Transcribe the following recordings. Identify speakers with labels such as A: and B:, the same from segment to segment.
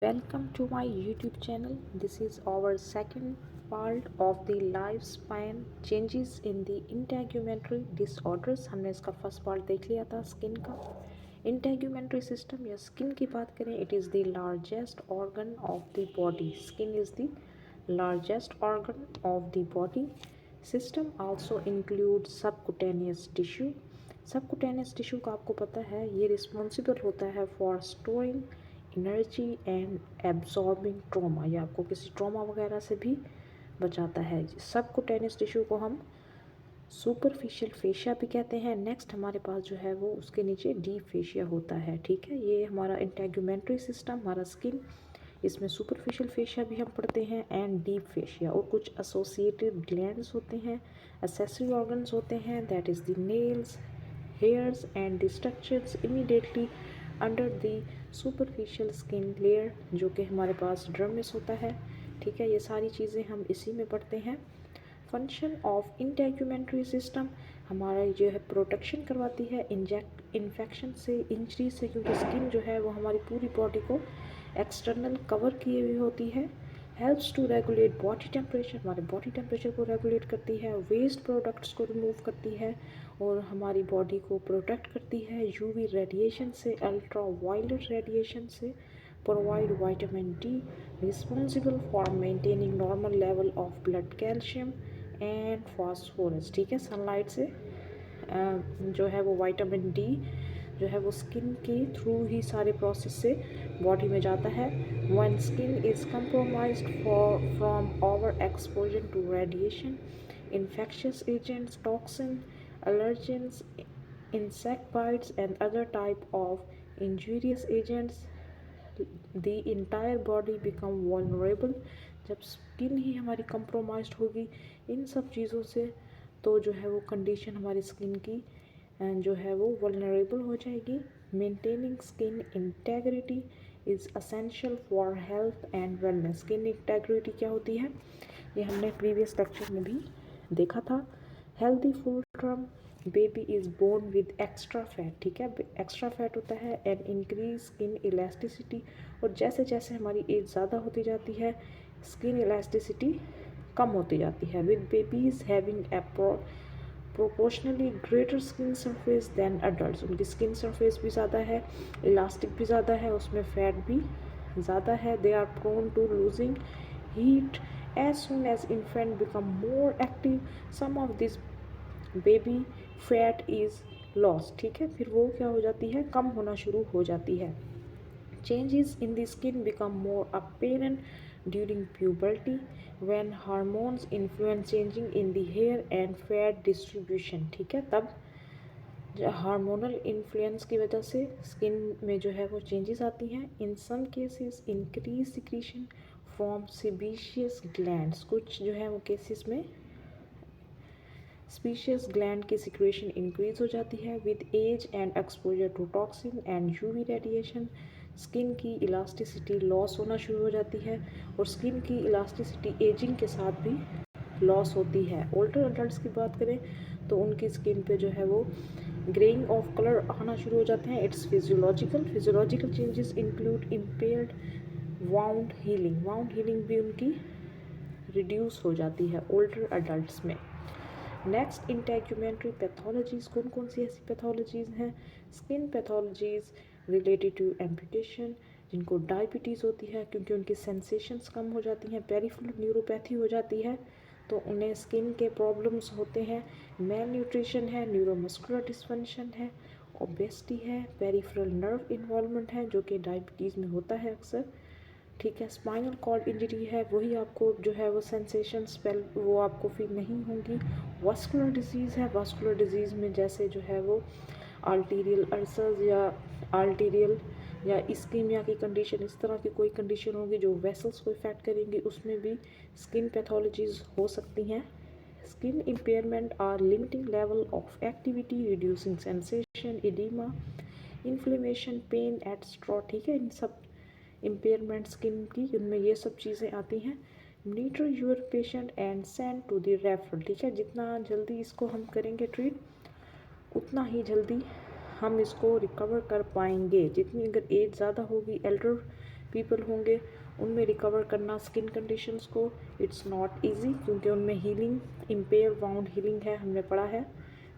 A: Welcome to my YouTube channel. This is our second part of the lifespan changes in the integumentary disorders. हमने इसका first part देख लिया था skin का। Integumentary system या skin की बात करें, it is the largest organ of the body. Skin is the largest organ of the body. System also includes subcutaneous tissue. Subcutaneous tissue का आपको पता है ये रिस्पॉन्सिबल होता है for storing energy and absorbing trauma, या आपको किसी ट्रॉमा वगैरह से भी बचाता है। सबकुटेनियस टिश्यू को हम सुपरफिशियल फेशिया भी कहते हैं। नेक्स्ट हमारे पास जो है वो उसके नीचे डीप फेशिया होता है। ठीक है, ये हमारा इंटेग्यूमेंट्री सिस्टम, हमारा स्किन, इसमें सुपरफिशियल फेशिया भी हम पढ़ते हैं एंड डीप फेशिया, और कुछ एसोसिएटेड ग्लैंड्स होते हैं, एक्सेसरी ऑर्गन्स होते हैं, that is the nails, hairs and the structures immediately under the superficial skin layer, जो कि हमारे पास डर्मिस होता है। ठीक है, ये सारी चीज़ें हम इसी में पढ़ते हैं। फंक्शन ऑफ इंटेग्यूमेंट्री सिस्टम हमारा जो है प्रोटेक्शन करवाती है इन्फेक्शन से, इंजरी से, क्योंकि स्किन जो है वो हमारी पूरी बॉडी को एक्सटर्नल कवर किए हुई होती है। Helps to regulate body temperature, हमारे बॉडी टेम्परेचर को रेगुलेट करती है, वेस्ट प्रोडक्ट्स को रिमूव करती है, और हमारी बॉडी को प्रोटेक्ट करती है यूवी रेडिएशन से, अल्ट्रा वायलेट रेडिएशन से। Provide vitamin D, responsible for maintaining normal level of blood calcium and phosphorus. ठीक है, सनलाइट से जो है वो विटामिन डी जो है वो स्किन के थ्रू ही सारे प्रोसेस से बॉडी में जाता है। One skin is compromised from over exposure to radiation, infectious agents, toxin, allergens, insect bites and other type of injurious agents, the entire body become vulnerable। जब स्किन ही हमारी compromised होगी इन सब चीज़ों से, तो जो है वो कंडीशन हमारी स्किन की जो है वो वल्नरेबल हो जाएगी। Maintaining skin integrity is essential for health and wellness. Skin integrity क्या होती है, ये हमने प्रीवियस लेक्चर में भी देखा था। Healthy full term baby is born with extra fat. ठीक है, एक्स्ट्रा फैट होता है एंड इंक्रीज स्किन इलास्टिसिटी, और जैसे जैसे हमारी एज ज़्यादा होती जाती है स्किन इलास्टिसिटी कम होती जाती है। With babies having proportionally greater skin surface than adult, उनकी स्किन सरफेस भी ज़्यादा है, इलास्टिक भी ज़्यादा है, उसमें फैट भी ज़्यादा है। They are prone to losing heat as soon as infant become more active, some of this baby fat is loss. ठीक है, फिर वो क्या हो जाती है, कम होना शुरू हो जाती है। Changes in the skin become more apparent during puberty when hormones influence changing in the hair and fat distribution। ठीक है, तब हार्मोनल इन्फ्लुएंस की वजह से स्किन में जो है वो चेंजेस आती हैं। In some cases increase secretion from sebaceous glands, कुछ जो है वो केसेस में स्पीशियस ग्लैंड की सिक्रेशन इंक्रीज हो जाती है। With age and exposure to toxin and UV radiation skin की इलास्टिसिटी लॉस होना शुरू हो जाती है, और स्किन की इलास्टिसिटी एजिंग के साथ भी लॉस होती है। ओल्डर अडल्ट्स की बात करें तो उनकी स्किन पे जो है वो ग्रेइंग ऑफ कलर आना शुरू हो जाते हैं। Its physiological changes include impaired wound healing भी उनकी रिड्यूस हो जाती है ओल्डर अडल्ट्स में। नेक्स्ट इंटेग्यूमेंट्री पैथोलॉजीज़, कौन कौन सी ऐसी पैथोलॉजीज़ हैं, skin pathologies related to amputation, जिनको डायबिटीज़ होती है क्योंकि उनकी सेंसेशंस कम हो जाती हैं, पेरिफेरल न्यूरोपैथी हो जाती है तो उन्हें स्किन के प्रॉब्लम्स होते हैं, मेल न्यूट्रिशन है, न्यूरोमस्कुलर डिस्फंक्शन है, ओबेसिटी है, पेरिफेरल नर्व इन्वॉल्वमेंट है जो कि डायबिटीज़ में होता है अक्सर। ठीक है, स्पाइनल कॉर्ड इंजरी है, वही आपको जो है वो सेंसेशन स्पेल वो आपको फील नहीं होंगी। वास्कुलर डिजीज़ है, वास्कुलर डिजीज़ में जैसे जो है वो आर्टीरियल अल्सर्स या आर्टीरियल या इस्कीमिया की कंडीशन, इस तरह की कोई कंडीशन होगी जो वेसल्स को इफेक्ट करेंगी, उसमें भी स्किन पैथोलॉजीज हो सकती हैं। Skin impairment are limiting level of activity, reducing sensation, edema, inflammation, pain etcetera. ठीक है, इन सब इम्पेयरमेंट स्किन की उनमें ये सब चीज़ें आती हैं। Meter your patient and send to the referral. ठीक है, जितना जल्दी इसको हम करेंगे ट्रीट उतना ही जल्दी हम इसको रिकवर कर पाएंगे। जितनी अगर एज ज़्यादा होगी, एल्डर पीपल होंगे, उनमें रिकवर करना स्किन कंडीशंस को इट्स नॉट इजी, क्योंकि उनमें हीलिंग इम्पेयर वाउंड हीलिंग है, हमने पढ़ा है।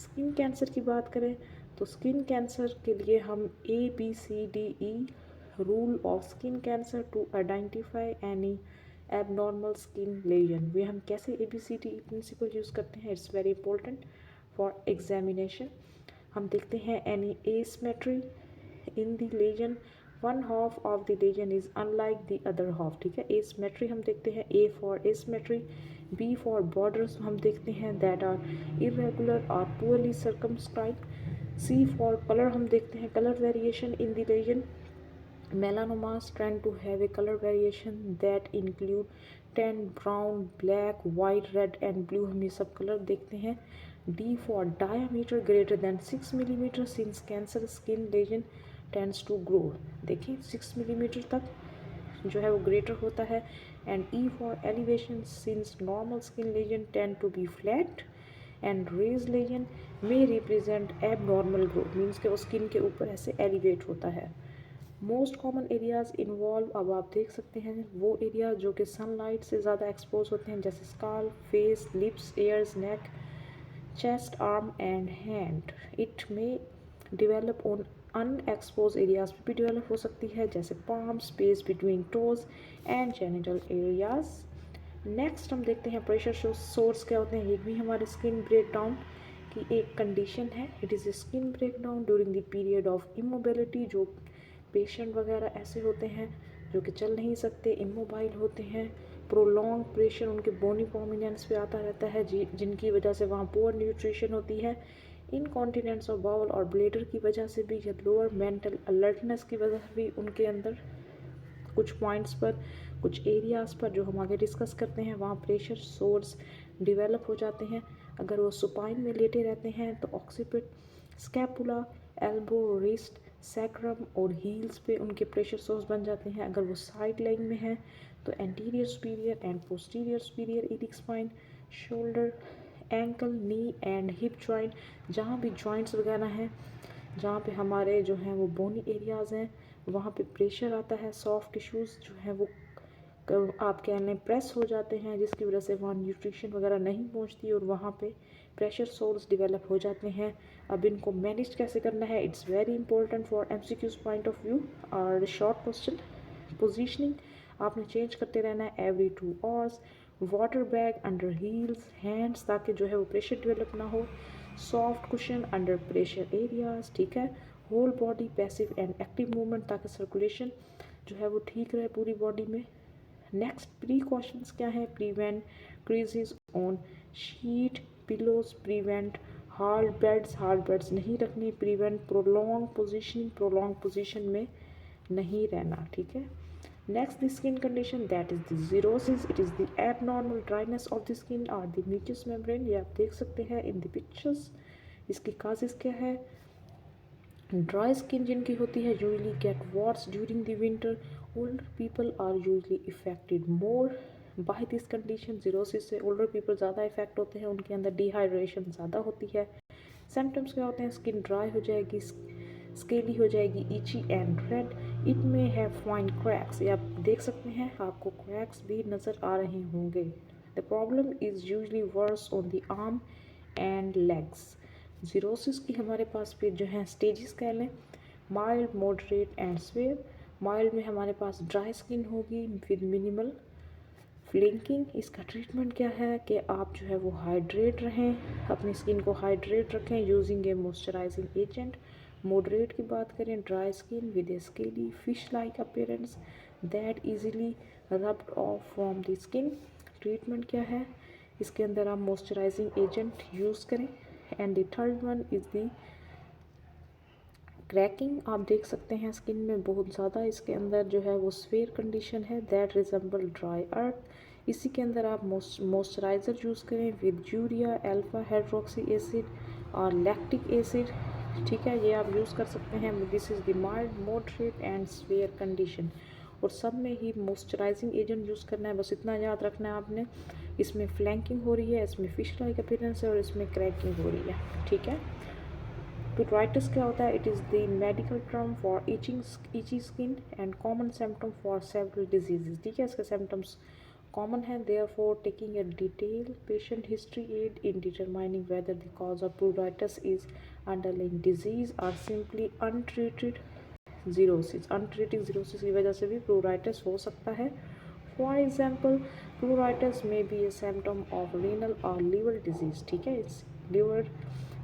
A: स्किन कैंसर की बात करें तो स्किन कैंसर के लिए हम ABCDE rule of skin cancer to identify any abnormal skin lesion, वे हम कैसे ABCDE प्रिंसिपल यूज़ करते हैं, it's very important for examination. हम देखते हैं any asymmetry in the lesion, one half of the lesion is unlike the other half, ठीक है। एसिमेट्री हम देखते हैं, A for asymmetry, B for borders हम देखते हैं that are irregular or poorly circumscribed, C for colour हम देखते हैं colour variation in the lesion, melanomas tend to have a color variation that include tan, brown, black, white, red and blue, हम ये सब colour देखते हैं। D for diameter greater than 6 mm since cancer skin lesion tends to grow, देखिए 6 mm तक जो है वो ग्रेटर होता है। And E for elevation since normal skin lesion tend to be flat and raised lesion may represent abnormal growth, means कि वो skin के ऊपर ऐसे एलिवेट होता है। मोस्ट कॉमन एरियाज इन्वॉल्व, अब आप देख सकते हैं वो एरिया जो कि सनलाइट से ज़्यादा एक्सपोज होते हैं, जैसे scalp, face, lips, ears, neck, chest, arm and hand. It may develop on unexposed areas पे भी डिवेलप हो सकती है, जैसे palm, space between toes and genital areas. Next हम देखते हैं प्रेशर सोर्स क्या होते हैं, ये भी हमारे स्किन ब्रेकडाउन की एक कंडीशन है। It is a skin breakdown during the period of immobility, जो पेशेंट वगैरह ऐसे होते हैं जो कि चल नहीं सकते, इमोबाइल होते हैं, प्रोलॉन्ग प्रेशर उनके बोनी प्रोमिनेंस पे आता रहता है, जिनकी वजह से वहाँ पुअर न्यूट्रिशन होती है, इनकॉन्टिनेंस ऑफ बाउल और ब्लेडर की वजह से भी, या लोअर मेंटल अलर्टनेस की वजह से भी उनके अंदर कुछ पॉइंट्स पर, कुछ एरियाज़ पर जो हम आगे डिस्कस करते हैं वहाँ प्रेशर सोर्स डिवेलप हो जाते हैं। अगर वो सुपाइन में लेटे रहते हैं तो ऑक्सीपिट, स्कैपुला, एल्बो, रिस्ट, सैक्रम और हील्स पे उनके प्रेशर सोर्स बन जाते हैं। अगर वो साइड लाइन में है तो anterior superior and posterior superior iliac spine, shoulder, ankle, knee and hip joint, जहाँ भी जॉइंट्स वगैरह हैं, जहाँ पे हमारे जो हैं वो बोनी एरियाज़ हैं, वहाँ पे प्रेशर आता है, सॉफ्ट टिश्यूज़ जो हैं वो आप कह लें प्रेस हो जाते हैं, जिसकी वजह से वहाँ न्यूट्रिशन वगैरह नहीं पहुँचती और वहाँ पे प्रेशर सोर्स डिवेलप हो जाते हैं। अब इनको मैनेज कैसे करना है, it's very important for MCQ's point of view और शॉर्ट क्वेश्चन। पोजीशनिंग आपने चेंज करते रहना है every 2 hours. Water bag under heels, hands, ताकि जो है वो प्रेशर डेवलप ना हो। Soft cushion under pressure areas, ठीक है। Whole body passive and active movement, ताकि सर्कुलेशन जो है वो ठीक रहे पूरी बॉडी में। नेक्स्ट प्रीकॉशंस क्या है, prevent creases on sheet, pillows, prevent hard beds नहीं रखनी, प्रिवेंट प्रोलॉन्ग पोजीशन में नहीं रहना, ठीक है। Next the skin condition that is the xerosis, it is the abnormal dryness of the skin और द म्यूकस मेम्ब्रेन, ये आप देख सकते हैं इन द पिक्चर्स। इसकी काजेस क्या है, ड्राई स्किन जिनकी होती है usually get worse during the winter, older people are usually affected more by this condition, xerosis से ओल्डर पीपल ज़्यादा इफेक्ट होते हैं, उनके अंदर डिहाइड्रेशन ज़्यादा होती है। सिम्टम्स क्या होते हैं, स्किन ड्राई हो जाएगी, स्केली हो जाएगी, इची एंड रेड, इट में है फाइन क्रैक्स, ये आप देख सकते हैं, आपको क्रैक्स भी नज़र आ रहे होंगे। The problem is usually worse on the arm and legs. Xerosis की हमारे पास फिर जो है स्टेजेस कह लें, mild, moderate and severe. Mild में हमारे पास ड्राई स्किन होगी विद मिनिमल फ्लिंकिंग। इसका ट्रीटमेंट क्या है कि आप जो है वो हाइड्रेट रहें, अपनी स्किन को हाइड्रेट रखें यूजिंग ए मॉइस्चराइजिंग एजेंट। मॉडरेट की बात करें, dry skin with A scaly fish like appearance that easily rubbed of from the skin. Treatment क्या है, इसके अंदर आप मॉइस्चराइजिंग एजेंट यूज़ करें। And the third one is the cracking, आप देख सकते हैं स्किन में बहुत ज़्यादा इसके अंदर जो है वो स्वेयर कंडीशन है दैट रिजेंबल ड्राई अर्थ। इसी के अंदर आप मॉइस्चराइज़र यूज़ करें with urea, alpha hydroxy acid और लैक्टिक एसिड, ठीक है, ये आप यूज़ कर सकते हैं। This is the mild, moderate and swear condition, और सब में ही मॉइस्चराइजिंग एजेंट यूज़ करना है, बस इतना याद रखना है आपने। इसमें फ्लैंकिंग हो रही है, इसमें फिश लाइक अपीयरेंस है और इसमें क्रैकिंग हो रही है, ठीक है। प्यूराइटिस क्या होता है? It is the medical term for itchy skin and common symptom for several diseases. ठीक है, इसके सिम्टम्स कॉमन है। Therefore taking a detail patient history aid in determining whether the cause of pruritus is underlying disease or simply untreated xerosis. Untreated xerosis की वजह से भी प्यूराइटिस हो सकता है। For example, pruritus may be a symptom of renal और liver disease. ठीक है, इस लीवर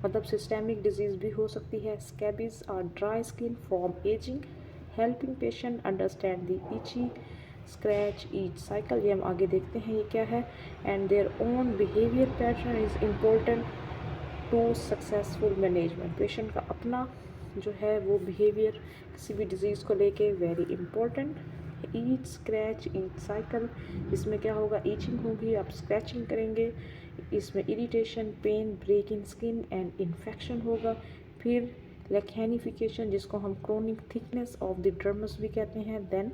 A: मतलब सिस्टेमिक डिजीज भी हो सकती है। स्कैबीज और dry skin from ageing, helping patient understand the itchy scratch each cycle. ये हम आगे देखते हैं ये क्या है। And their own behaviour pattern is important to successful management. Patient का अपना जो है वो बिहेवियर किसी भी डिजीज़ को लेके very important. Each scratch each cycle, इसमें क्या होगा? ईचिंग होगी, आप स्क्रैचिंग करेंगे, इसमें irritation, pain, break in skin and infection होगा। फिर लेखेनिफिकेशन, जिसको हम chronic thickness of the dermis भी कहते हैं, देन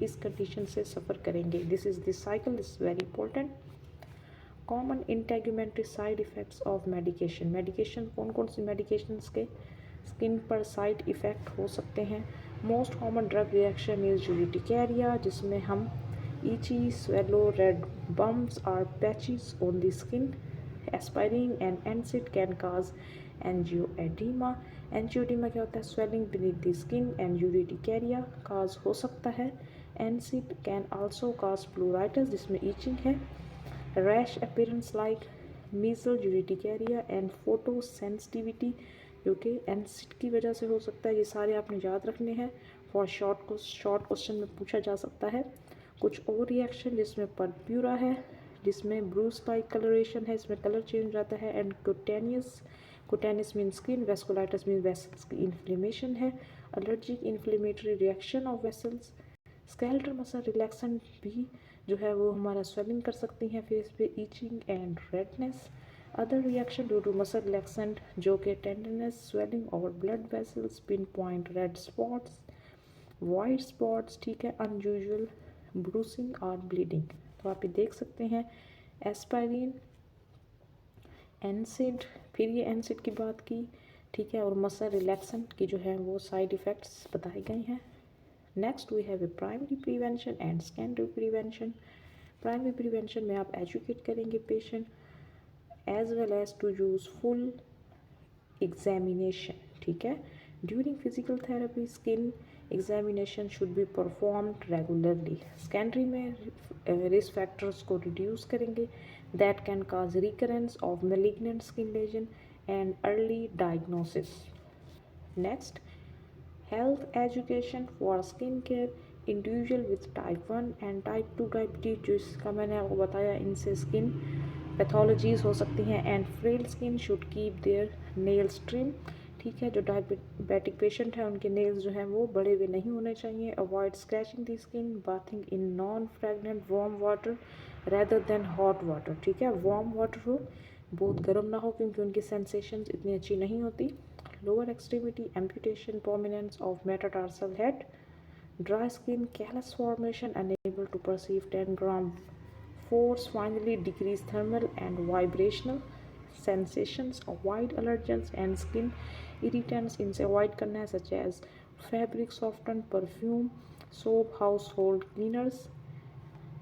A: इस कंडीशन से सफ़र करेंगे। This is this cycle is very important. Common integumentary side effects of medication. Medication कौन कौन सी मेडिकेशंस के स्किन पर साइड इफ़ेक्ट हो सकते हैं? Most common drug reaction is urticaria, जिसमें हम itchy, swollen, red bumps or patches on the skin. Aspirin and NSAID can cause angioedema. Angioedema क्या होता है? Swelling beneath the skin and urticaria cause हो सकता है। एनसिड कैन आल्सो काज प्लूराइटिस, जिसमें itching है। Rash appearance like measles, urticaria and photosensitivity, जो कि एनसिड की वजह से हो सकता है। ये सारे आपने याद रखने हैं, फॉर शॉर्ट क्वेश्चन में पूछा जा सकता है। कुछ और रिएक्शन जिसमें परप्यूरा है, जिसमें ब्रूस लाइक कलरेशन है, इसमें कलर चेंज हो जाता है। And cutaneous mean skin, vasculitis mean vessels की इन्फ्लेमेशन है। Allergic inflammatory reaction of vessels. Skeletal muscle relaxant भी जो है वो हमारा स्वेलिंग कर सकती हैं फेस पे, itching and redness. Other reaction due to muscle relaxant, जो कि tenderness, swelling over blood vessels, pin point red spots, white spots. ठीक है, अनयूजुअल ब्रूसिंग और ब्लीडिंग। तो आप ये देख सकते हैं एस्पाइरिन, एनसिड, फिर ये एनसिड की बात की। ठीक है, और मसल रिलैक्सेंट की जो है वो साइड इफ़ेक्ट्स बताए गए हैं। Next we have a primary prevention and secondary prevention. Primary prevention में आप एजुकेट करेंगे patient as well as to use full examination. ठीक है, during physical therapy skin examination should be performed regularly. Secondary में risk factors को reduce करेंगे that can cause recurrence of malignant skin lesion and early diagnosis. Next, health education for skin care individual with type 1 and type 2 diabetes, जो इसका मैंने आपको बताया, इनसे skin pathologies हो सकती हैं। And frail skin should keep their nails trim. ठीक है, जो डायबिटिक पेशेंट हैं उनके नेल्स जो हैं वो बड़े हुए नहीं होने चाहिए। Avoid scratching the skin, bathing in non fragrant warm water rather than hot water. ठीक है, वार्म वाटर हो, बहुत गर्म ना हो, क्योंकि उनकी सेंसेशंस इतनी अच्छी नहीं होती। Lower extremity amputation, permanence of metatarsal head, dry skin, callus formation, unable to perceive 10 gram force, finally decrease thermal and vibrational sensations, avoid allergens and skin irritants, इनसे avoid करना है, such as fabric softened, perfume, soap, household cleaners.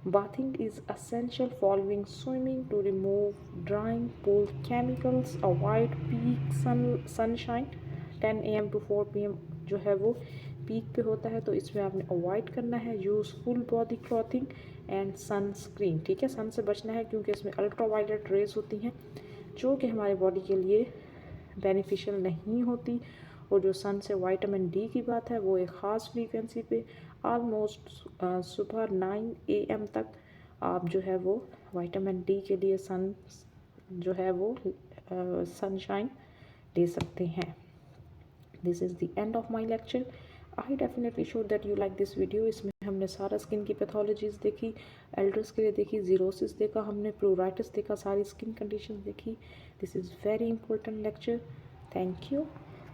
A: Bathing is essential following swimming to remove drying pool chemicals. Avoid peak sunshine 10 AM to 4 PM जो है वो peak पे होता है, तो इसमें आपने अवॉइड करना है। Use full body clothing and sunscreen. ठीक है, सन से बचना है क्योंकि इसमें अल्ट्रावायलेट रेज होती हैं जो कि हमारे बॉडी के लिए बेनिफिशियल नहीं होती। और जो सन से विटामिन डी की बात है वो एक ख़ास फ्रीक्वेंसी पे ऑलमोस्ट सुबह 9 AM तक आप जो है वो विटामिन डी के लिए सन जो है वो सनशाइन ले सकते हैं। This is the end of my lecture. I definitely sure that you like this video. इसमें हमने सारा स्किन की पैथोलॉजीज़ देखी, एल्डर्स के लिए देखी, जीरोसिस देखा हमने, प्लूराइटिस देखा, सारी स्किन कंडीशन देखी। This is very important lecture. Thank you.